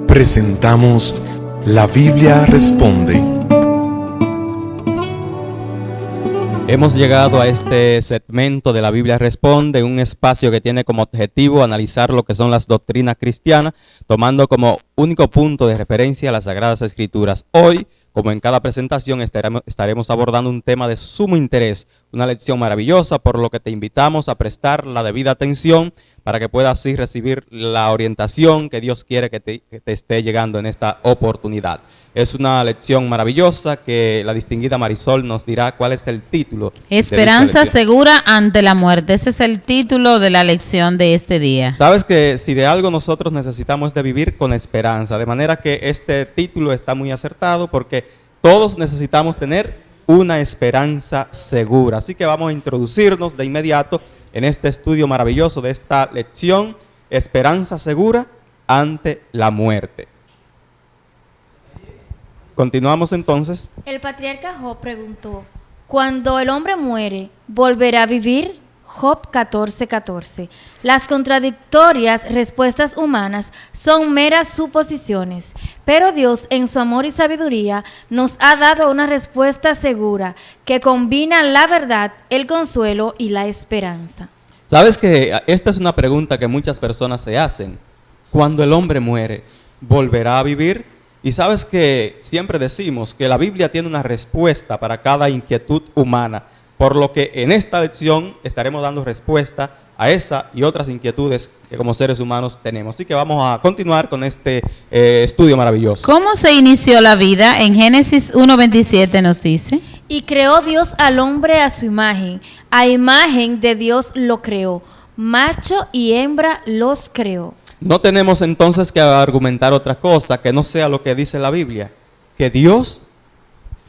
Presentamos La Biblia Responde. Hemos llegado a este segmento de La Biblia Responde, un espacio que tiene como objetivo analizar lo que son las doctrinas cristianas, tomando como único punto de referencia las Sagradas Escrituras. Hoy, como en cada presentación, estaremos abordando un tema de sumo interés, una lección maravillosa, por lo que te invitamos a prestar la debida atención para que puedas así recibir la orientación que Dios quiere que te esté llegando en esta oportunidad. Es una lección maravillosa que la distinguida Marisol nos dirá cuál es el título. Esperanza segura ante la muerte. Ese es el título de la lección de este día. Sabes que si de algo nosotros necesitamos de vivir con esperanza, de manera que este título está muy acertado porque todos necesitamos tener una esperanza segura. Así que vamos a introducirnos de inmediato en este estudio maravilloso de esta lección, esperanza segura ante la muerte. Continuamos entonces. El patriarca Job preguntó: ¿cuando el hombre muere, volverá a vivir? Job 14:14. Las contradictorias respuestas humanas son meras suposiciones, pero Dios, en su amor y sabiduría, nos ha dado una respuesta segura que combina la verdad, el consuelo y la esperanza. Sabes que esta es una pregunta que muchas personas se hacen. Cuando el hombre muere, ¿volverá a vivir? Y sabes que siempre decimos que la Biblia tiene una respuesta para cada inquietud humana, por lo que en esta lección estaremos dando respuesta a esa y otras inquietudes que como seres humanos tenemos. Así que vamos a continuar con este estudio maravilloso. ¿Cómo se inició la vida? En Génesis 1:27 nos dice: Y creó Dios al hombre a su imagen de Dios lo creó, macho y hembra los creó. No tenemos entonces que argumentar otra cosa que no sea lo que dice la Biblia, que Dios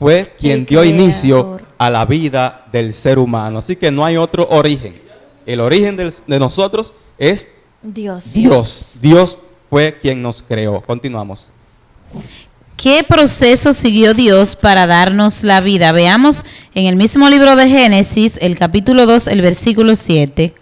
fue quien dio inicio a la vida del ser humano. Así que no hay otro origen. El origen de nosotros es Dios. Dios fue quien nos creó. Continuamos. ¿Qué proceso siguió Dios para darnos la vida? Veamos en el mismo libro de Génesis, el capítulo 2, el versículo 7.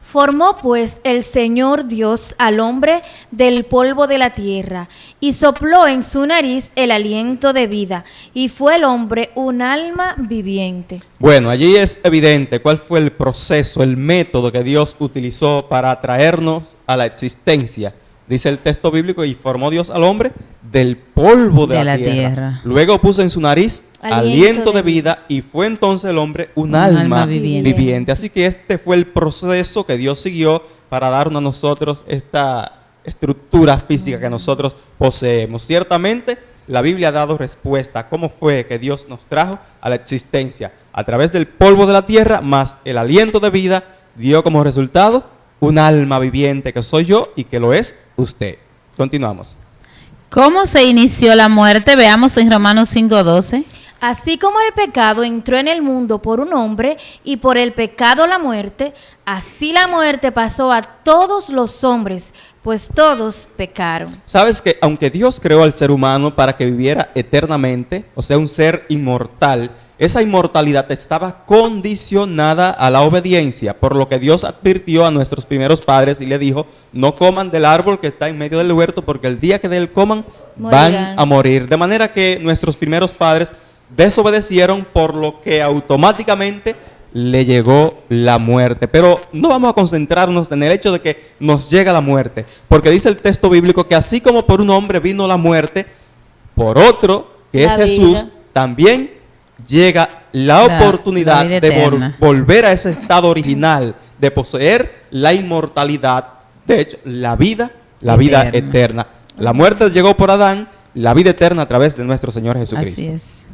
Formó pues el Señor Dios al hombre del polvo de la tierra, y sopló en su nariz el aliento de vida, y fue el hombre un alma viviente. Bueno, allí es evidente cuál fue el proceso, el método que Dios utilizó para traernos a la existencia. Dice el texto bíblico: y formó Dios al hombre del polvo de la tierra. Luego puso en su nariz aliento de vida, y fue entonces el hombre un alma viviente. Así que este fue el proceso que Dios siguió para darnos a nosotros esta estructura física que nosotros poseemos. Ciertamente la Biblia ha dado respuesta a cómo fue que Dios nos trajo a la existencia. A través del polvo de la tierra más el aliento de vida dio como resultado un alma viviente, que soy yo y que lo es usted. Continuamos. ¿Cómo se inició la muerte? Veamos en Romanos 5:12. Así como el pecado entró en el mundo por un hombre, y por el pecado la muerte, así la muerte pasó a todos los hombres, pues todos pecaron. Sabes que aunque Dios creó al ser humano para que viviera eternamente, o sea, un ser inmortal, esa inmortalidad estaba condicionada a la obediencia, por lo que Dios advirtió a nuestros primeros padres y le dijo: no coman del árbol que está en medio del huerto, porque el día que de él coman van a morir. De manera que nuestros primeros padres desobedecieron, por lo que automáticamente le llegó la muerte. Pero no vamos a concentrarnos en el hecho de que nos llega la muerte, porque dice el texto bíblico que así como por un hombre vino la muerte, por otro, que es Jesús, también llega la oportunidad de volver a ese estado original, de poseer la inmortalidad, de hecho, la vida eterna. La muerte llegó por Adán, la vida eterna a través de nuestro Señor Jesucristo. Así es.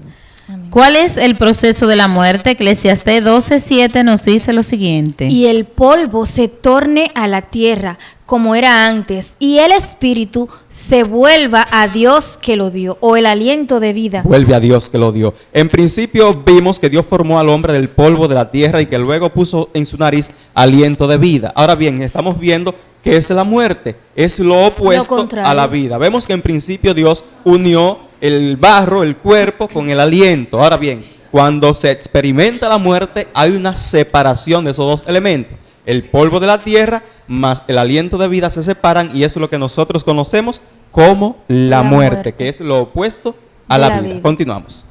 ¿Cuál es el proceso de la muerte? Eclesiastés 12:7 nos dice lo siguiente: y el polvo se torne a la tierra como era antes, y el espíritu se vuelva a Dios que lo dio, o el aliento de vida. Vuelve a Dios que lo dio. En principio vimos que Dios formó al hombre del polvo de la tierra y que luego puso en su nariz aliento de vida. Ahora bien, estamos viendo que es la muerte, es lo opuesto a la vida. Vemos que en principio Dios unió el barro, el cuerpo, con el aliento. Ahora bien, cuando se experimenta la muerte, hay una separación de esos dos elementos. el polvo de la tierra más el aliento de vida se separan, y eso es lo que nosotros conocemos como la muerte, que es lo opuesto a la vida. Continuamos.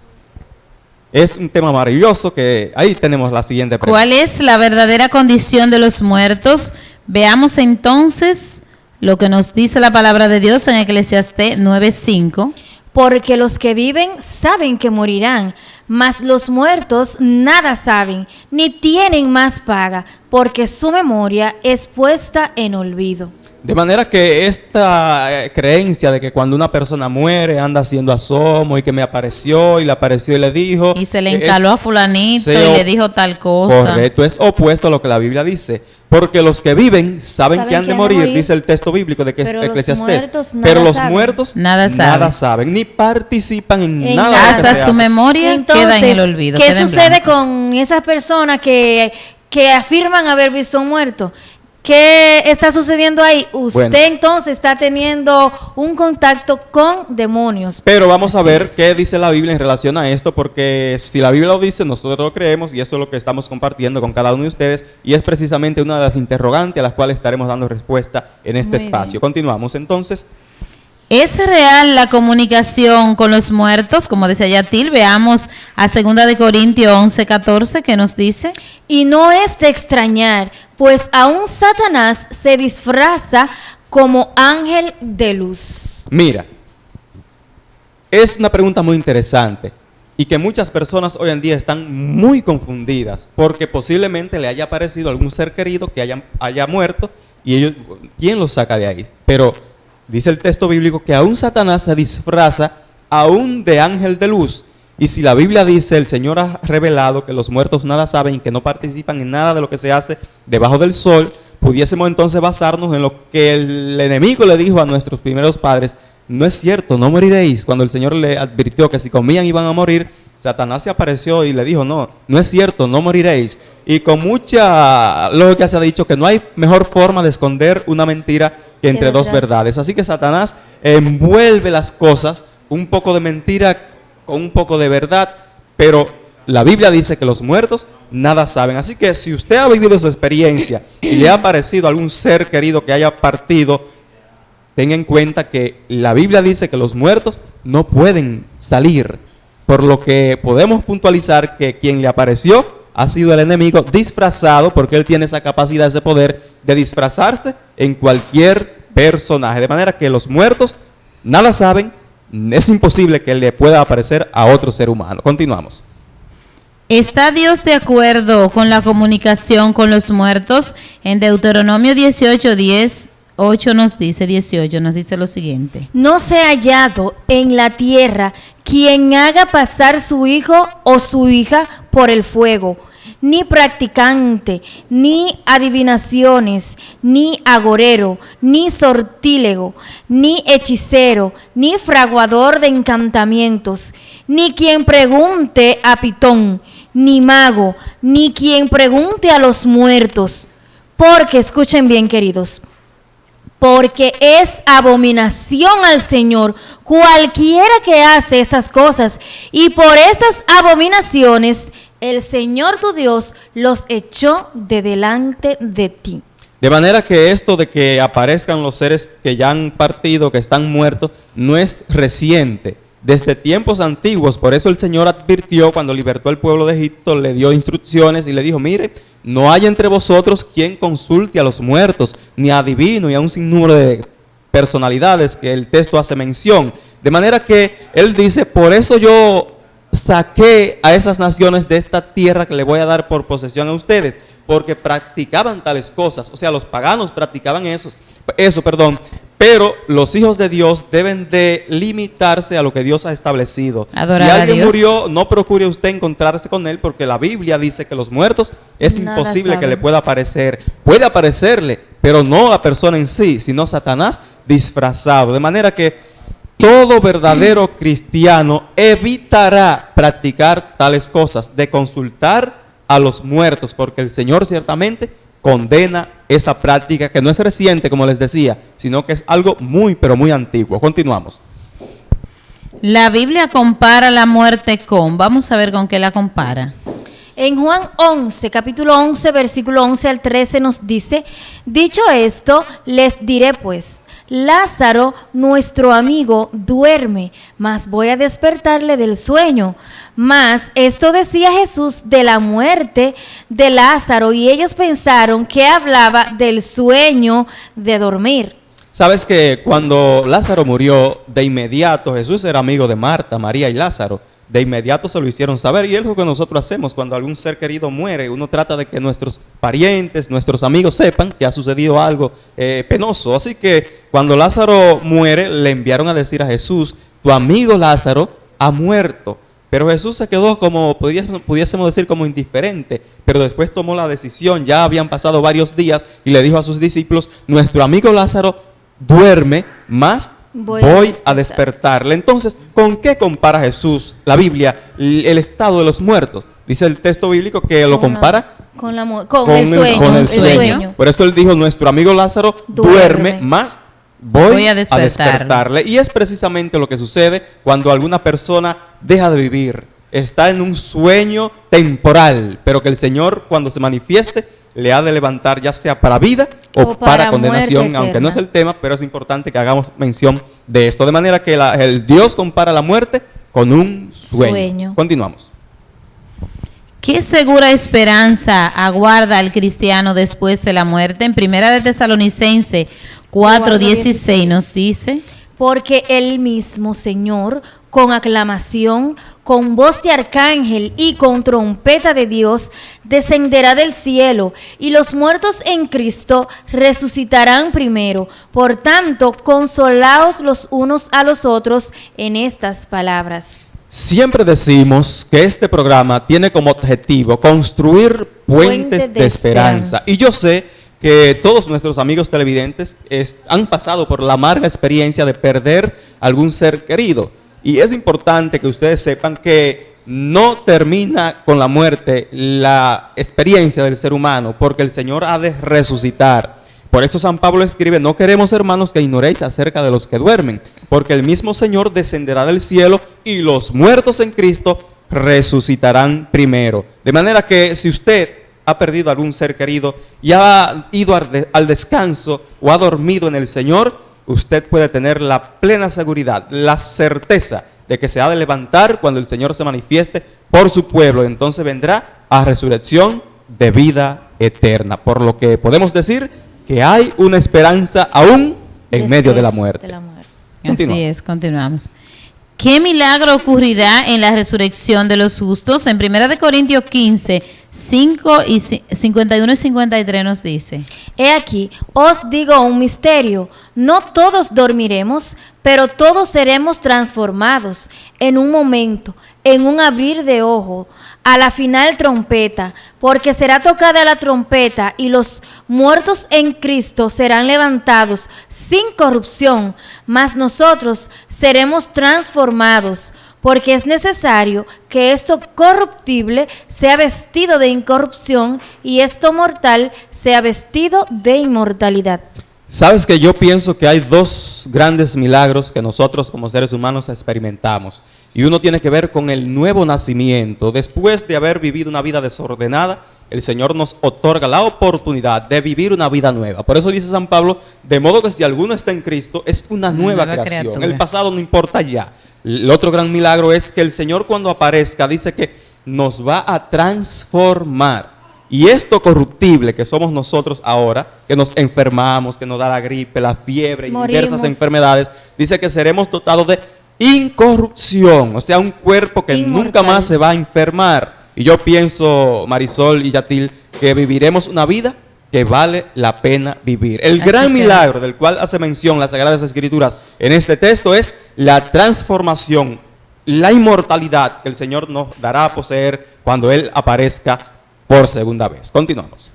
Es un tema maravilloso que ahí tenemos la siguiente pregunta. ¿Cuál es la verdadera condición de los muertos? Veamos entonces lo que nos dice la palabra de Dios en Eclesiastés 9:5. Porque los que viven saben que morirán, mas los muertos nada saben, ni tienen más paga, porque su memoria es puesta en olvido. De manera que esta creencia de que cuando una persona muere anda haciendo asomo y que me apareció y le apareció y le dijo... Y se le encaló a fulanito y le dijo tal cosa. Correcto, es opuesto a lo que la Biblia dice. Porque los que viven saben que han de morir, dice el texto bíblico de que Eclesiastés. Pero los muertos nada saben, ni participan en nada. Hasta su memoria entonces, queda en el olvido. ¿Qué sucede con esas personas que afirman haber visto a un muerto? ¿Qué está sucediendo ahí? Usted entonces está teniendo un contacto con demonios. Pero vamos a ver qué dice la Biblia en relación a esto, porque si la Biblia lo dice, nosotros lo creemos, y eso es lo que estamos compartiendo con cada uno de ustedes, y es precisamente una de las interrogantes a las cuales estaremos dando respuesta en este espacio. Continuamos entonces. ¿Es real la comunicación con los muertos? Como decía Yatil, veamos a 2 de Corintios 11:14, que nos dice. Y no es de extrañar, pues aún Satanás se disfraza como ángel de luz. Mira, es una pregunta muy interesante y que muchas personas hoy en día están muy confundidas, porque posiblemente le haya aparecido algún ser querido que haya muerto, y ellos, ¿quién los saca de ahí? Pero dice el texto bíblico que aún Satanás se disfraza aún de ángel de luz. Y si la Biblia dice, el Señor ha revelado que los muertos nada saben y que no participan en nada de lo que se hace debajo del sol, pudiésemos entonces basarnos en lo que el enemigo le dijo a nuestros primeros padres. No es cierto, no moriréis. Cuando el Señor le advirtió que si comían iban a morir, Satanás se apareció y le dijo, no es cierto, no moriréis. Y con mucha lógica se ha dicho que no hay mejor forma de esconder una mentira que entre dos verdades. Así que Satanás envuelve las cosas, un poco de mentira con un poco de verdad, pero la Biblia dice que los muertos nada saben. Así que si usted ha vivido esa experiencia y le ha aparecido algún ser querido que haya partido, tenga en cuenta que la Biblia dice que los muertos no pueden salir, por lo que podemos puntualizar que quien le apareció ha sido el enemigo disfrazado, porque él tiene esa capacidad, ese poder de disfrazarse en cualquier personaje. De manera que los muertos nada saben, es imposible que le pueda aparecer a otro ser humano. Continuamos. ¿Está Dios de acuerdo con la comunicación con los muertos? En Deuteronomio 18:8 nos dice lo siguiente. No se ha hallado en la tierra quien haga pasar su hijo o su hija por el fuego, ni practicante, ni adivinaciones, ni agorero, ni sortílego, ni hechicero, ni fraguador de encantamientos, ni quien pregunte a Pitón, ni mago, ni quien pregunte a los muertos. Porque, escuchen bien, queridos, porque es abominación al Señor cualquiera que hace estas cosas, y por estas abominaciones el Señor tu Dios los echó de delante de ti. De manera que esto de que aparezcan los seres que ya han partido, que están muertos, no es reciente. Desde tiempos antiguos, por eso el Señor advirtió cuando libertó al pueblo de Egipto, le dio instrucciones y le dijo, mire, no hay entre vosotros quien consulte a los muertos, ni a adivino y a un sinnúmero de personalidades que el texto hace mención. De manera que Él dice, por eso yo saqué a esas naciones de esta tierra que le voy a dar por posesión a ustedes, porque practicaban tales cosas. O sea, los paganos practicaban eso, pero los hijos de Dios deben de limitarse a lo que Dios ha establecido. Adorar si alguien a Dios. murió, no procure usted encontrarse con él, porque la Biblia dice que los muertos es imposible que le pueda aparecer. Puede aparecerle, pero no la persona en sí, sino Satanás disfrazado. De manera que todo verdadero cristiano evitará practicar tales cosas, de consultar a los muertos, porque el Señor ciertamente condena esa práctica que no es reciente, como les decía, sino que es algo muy, pero muy antiguo. Continuamos. La Biblia compara la muerte con, vamos a ver con qué la compara. En Juan 11, capítulo 11, versículo 11 al 13 nos dice: dicho esto, les diré pues, Lázaro, nuestro amigo, duerme, mas voy a despertarle del sueño. Mas esto decía Jesús de la muerte de Lázaro, y ellos pensaron que hablaba del sueño de dormir. Sabes que cuando Lázaro murió, de inmediato Jesús era amigo de Marta, María y Lázaro. De inmediato se lo hicieron saber, y es lo que nosotros hacemos cuando algún ser querido muere. Uno trata de que nuestros parientes, nuestros amigos sepan que ha sucedido algo penoso. Así que cuando Lázaro muere, le enviaron a decir a Jesús: tu amigo Lázaro ha muerto. Pero Jesús se quedó como, pudiésemos decir, como indiferente, pero después tomó la decisión. Ya habían pasado varios días y le dijo a sus discípulos: nuestro amigo Lázaro duerme, mas voy a despertarle. Entonces, ¿con qué compara Jesús, la Biblia, el estado de los muertos? Dice el texto bíblico que lo compara con el sueño. Por eso él dijo: nuestro amigo Lázaro duerme, mas voy a despertarle. Y es precisamente lo que sucede cuando alguna persona deja de vivir. Está en un sueño temporal, pero que el Señor, cuando se manifieste, le ha de levantar, ya sea para vida o para condenación, aunque no es el tema, pero es importante que hagamos mención de esto. De manera que el Dios compara la muerte con un sueño. Continuamos. ¿Qué segura esperanza aguarda al cristiano después de la muerte? En Primera de Tesalonicenses 4:16 nos dice: porque el mismo Señor, con aclamación, con voz de arcángel y con trompeta de Dios, descenderá del cielo, y los muertos en Cristo resucitarán primero. Por tanto, consolaos los unos a los otros en estas palabras. Siempre decimos que este programa tiene como objetivo construir puentes de esperanza. Y yo sé que todos nuestros amigos televidentes han pasado por la amarga experiencia de perder algún ser querido. Y es importante que ustedes sepan que no termina con la muerte la experiencia del ser humano, porque el Señor ha de resucitar. Por eso San Pablo escribe: no queremos, hermanos, que ignoréis acerca de los que duermen, porque el mismo Señor descenderá del cielo y los muertos en Cristo resucitarán primero. De manera que si usted ha perdido algún ser querido y ha ido al descanso o ha dormido en el Señor, usted puede tener la plena seguridad, la certeza de que se ha de levantar cuando el Señor se manifieste por su pueblo. Entonces vendrá a resurrección de vida eterna. Por lo que podemos decir que hay una esperanza aún en medio de la muerte. Así es, continuamos. ¿Qué milagro ocurrirá en la resurrección de los justos? En 1 Corintios 15, 5 y 51 y 53 nos dice: he aquí, os digo un misterio, no todos dormiremos, pero todos seremos transformados en un momento, en un abrir de ojo, a la final trompeta, porque será tocada la trompeta y los muertos en Cristo serán levantados sin corrupción, mas nosotros seremos transformados, porque es necesario que esto corruptible sea vestido de incorrupción y esto mortal sea vestido de inmortalidad. Sabes que yo pienso que hay dos grandes milagros que nosotros como seres humanos experimentamos. Y uno tiene que ver con el nuevo nacimiento. Después de haber vivido una vida desordenada, el Señor nos otorga la oportunidad de vivir una vida nueva. Por eso dice San Pablo: de modo que si alguno está en Cristo, es una nueva creación. Criatura. El pasado no importa ya. El otro gran milagro es que el Señor, cuando aparezca, dice que nos va a transformar. Y esto corruptible que somos nosotros ahora, que nos enfermamos, que nos da la gripe, la fiebre y diversas enfermedades, dice que seremos dotados de incorrupción, o sea, un cuerpo que nunca más se va a enfermar. Y yo pienso, Marisol y Yatil, que viviremos una vida que vale la pena vivir. El gran milagro del cual hace mención las Sagradas Escrituras en este texto es la transformación, la inmortalidad que el Señor nos dará a poseer cuando Él aparezca por segunda vez. Continuamos.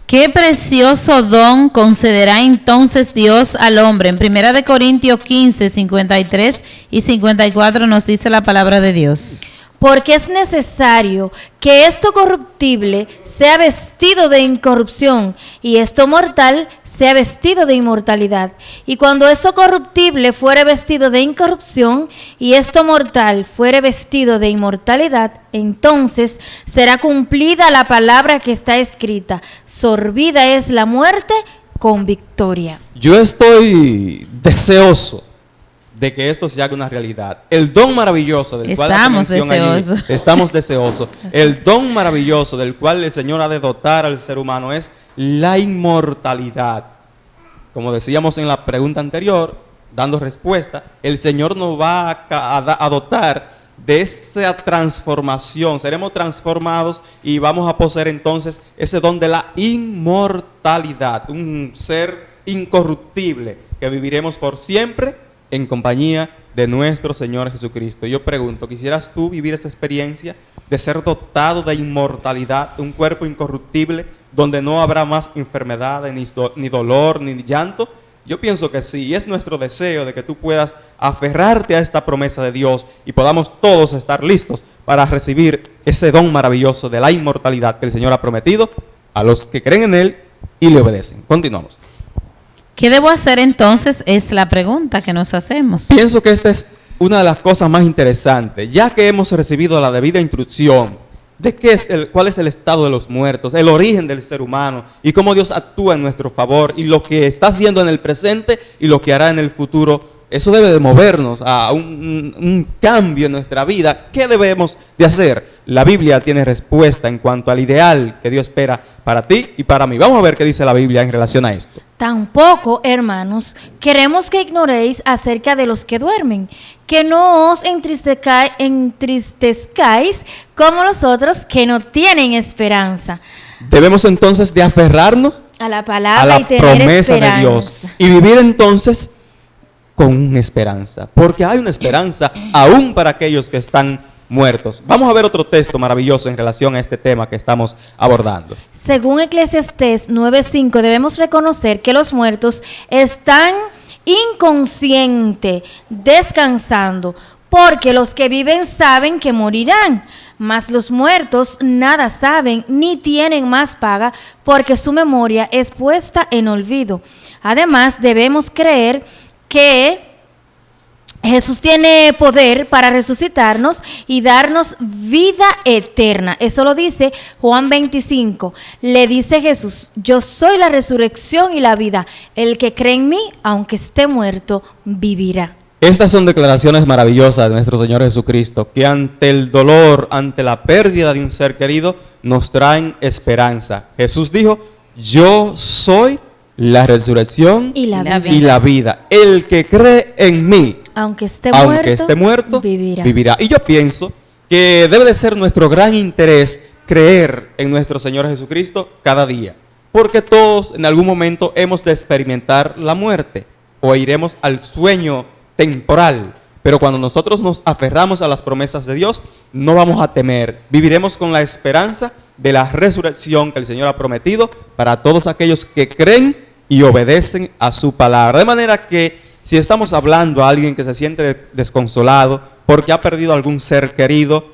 ¿Qué precioso don concederá entonces Dios al hombre? En 1 Corintios 15, 53 y 54 nos dice la palabra de Dios: porque es necesario que esto corruptible sea vestido de incorrupción y esto mortal sea vestido de inmortalidad. Y cuando esto corruptible fuere vestido de incorrupción y esto mortal fuere vestido de inmortalidad, entonces será cumplida la palabra que está escrita: sorbida es la muerte con victoria. Yo estoy deseoso de que esto se haga una realidad. El don maravilloso del cual Estamos hace mención allí, deseosos. estamos deseosos. El don maravilloso del cual el Señor ha de dotar al ser humano es la inmortalidad. Como decíamos en la pregunta anterior, dando respuesta, el Señor nos va a dotar de esa transformación. Seremos transformados y vamos a poseer entonces ese don de la inmortalidad, un ser incorruptible que viviremos por siempre en compañía de nuestro Señor Jesucristo. Yo pregunto, ¿quisieras tú vivir esta experiencia de ser dotado de inmortalidad, de un cuerpo incorruptible, donde no habrá más enfermedades, ni dolor, ni llanto? Yo pienso que sí, y es nuestro deseo de que tú puedas aferrarte a esta promesa de Dios y podamos todos estar listos para recibir ese don maravilloso de la inmortalidad que el Señor ha prometido a los que creen en Él y le obedecen. Continuamos. ¿Qué debo hacer entonces? Es la pregunta que nos hacemos. Pienso que esta es una de las cosas más interesantes, ya que hemos recibido la debida instrucción de cuál es el estado de los muertos, el origen del ser humano y cómo Dios actúa en nuestro favor y lo que está haciendo en el presente y lo que hará en el futuro. Eso debe de movernos a un cambio en nuestra vida. ¿Qué debemos de hacer? La Biblia tiene respuesta en cuanto al ideal que Dios espera para ti y para mí. Vamos a ver qué dice la Biblia en relación a esto. Tampoco, hermanos, queremos que ignoréis acerca de los que duermen, que no os entristezcáis como los otros que no tienen esperanza. Debemos entonces de aferrarnos A la a palabra la y tener promesa esperanza. de Dios y vivir entonces con una esperanza, porque hay una esperanza aún para aquellos que están muertos. Vamos a ver otro texto maravilloso en relación a este tema que estamos abordando. Según Eclesiastés 9:5, debemos reconocer que los muertos están inconscientes, descansando, porque los que viven saben que morirán, mas los muertos nada saben ni tienen más paga, porque su memoria es puesta en olvido. Además, debemos creer que Jesús tiene poder para resucitarnos y darnos vida eterna. Eso lo dice Juan 25. Le dice Jesús: yo soy la resurrección y la vida. El que cree en mí, aunque esté muerto, vivirá. Estas son declaraciones maravillosas de nuestro Señor Jesucristo, que ante el dolor, ante la pérdida de un ser querido, nos traen esperanza. Jesús dijo: yo soy la resurrección Y la vida. y la vida. El que cree en mí, Aunque esté muerto, vivirá. Y yo pienso que debe de ser nuestro gran interés creer en nuestro Señor Jesucristo cada día, porque todos en algún momento hemos de experimentar la muerte o iremos al sueño temporal, pero cuando nosotros nos aferramos a las promesas de Dios, no vamos a temer, viviremos con la esperanza de la resurrección que el Señor ha prometido para todos aquellos que creen y obedecen a su palabra. De manera que si estamos hablando a alguien que se siente desconsolado porque ha perdido algún ser querido,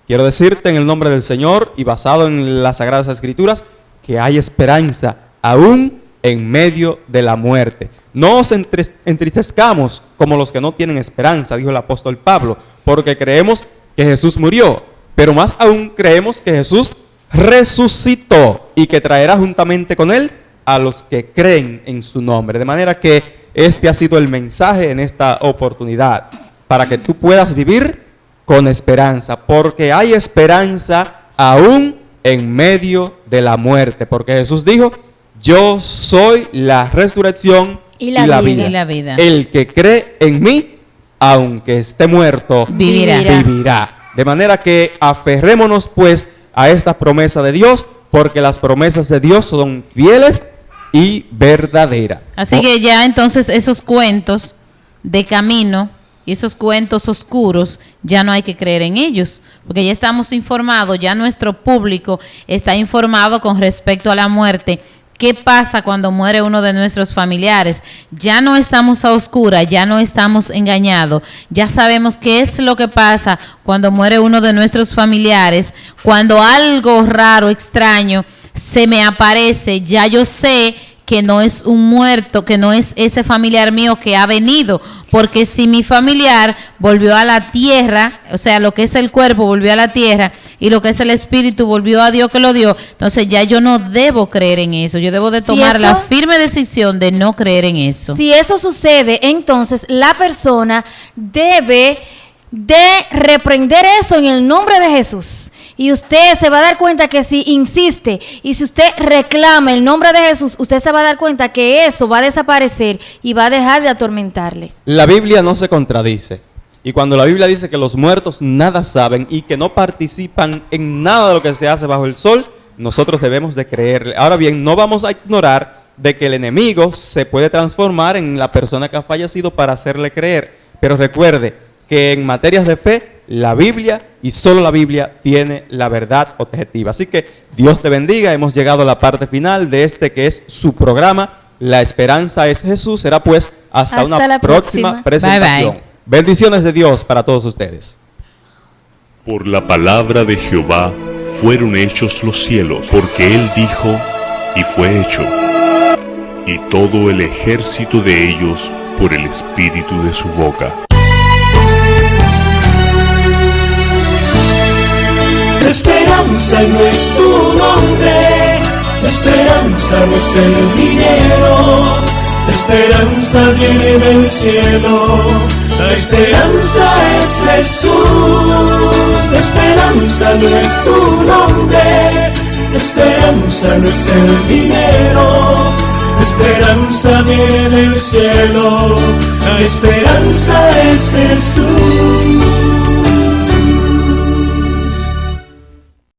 quiero decirte en el nombre del Señor y basado en las Sagradas Escrituras que hay esperanza aún en medio de la muerte. No os entristezcamos como los que no tienen esperanza, dijo el apóstol Pablo, porque creemos que Jesús murió, pero más aún creemos que Jesús resucitó y que traerá juntamente con él a los que creen en su nombre. De manera que este ha sido el mensaje en esta oportunidad, para que tú puedas vivir con esperanza, porque hay esperanza aún en medio de la muerte, porque Jesús dijo: yo soy la resurrección y la vida. El que cree en mí, aunque esté muerto, vivirá. De manera que aferrémonos pues a esta promesa de Dios, porque las promesas de Dios son fieles y verdaderas. Así que ya entonces esos cuentos de camino y esos cuentos oscuros ya no hay que creer en ellos, porque ya estamos informados, ya nuestro público está informado con respecto a la muerte, ¿qué pasa cuando muere uno de nuestros familiares? Ya no estamos a oscuras, ya no estamos engañados, ya sabemos qué es lo que pasa cuando muere uno de nuestros familiares, cuando algo raro, extraño, se me aparece, ya yo sé que no es un muerto, que no es ese familiar mío que ha venido, porque si mi familiar volvió a la tierra, o sea, lo que es el cuerpo volvió a la tierra y lo que es el espíritu volvió a Dios que lo dio, entonces ya yo no debo creer en eso, yo debo de tomar la firme decisión de no creer en eso. Si eso sucede, entonces la persona debe de reprender eso en el nombre de Jesús. Y usted se va a dar cuenta que si insiste y si usted reclama el nombre de Jesús, usted se va a dar cuenta que eso va a desaparecer y va a dejar de atormentarle. La Biblia no se contradice. Y cuando la Biblia dice que los muertos nada saben y que no participan en nada de lo que se hace bajo el sol, nosotros debemos de creerle. Ahora bien, no vamos a ignorar de que el enemigo se puede transformar en la persona que ha fallecido para hacerle creer. Pero recuerde que en materias de fe, la Biblia y solo la Biblia tiene la verdad objetiva. Así que Dios te bendiga. Hemos llegado a la parte final de este que es su programa. La esperanza es Jesús. Será pues hasta una próxima presentación. Bye, bye. Bendiciones de Dios para todos ustedes. Por la palabra de Jehová fueron hechos los cielos, porque Él dijo, y fue hecho. Y todo el ejército de ellos por el espíritu de su boca. La esperanza no es su nombre, la esperanza no es el dinero, la esperanza viene del cielo, la esperanza es Jesús, la esperanza no es su nombre, la esperanza no es el dinero, la esperanza viene del cielo, la esperanza es Jesús.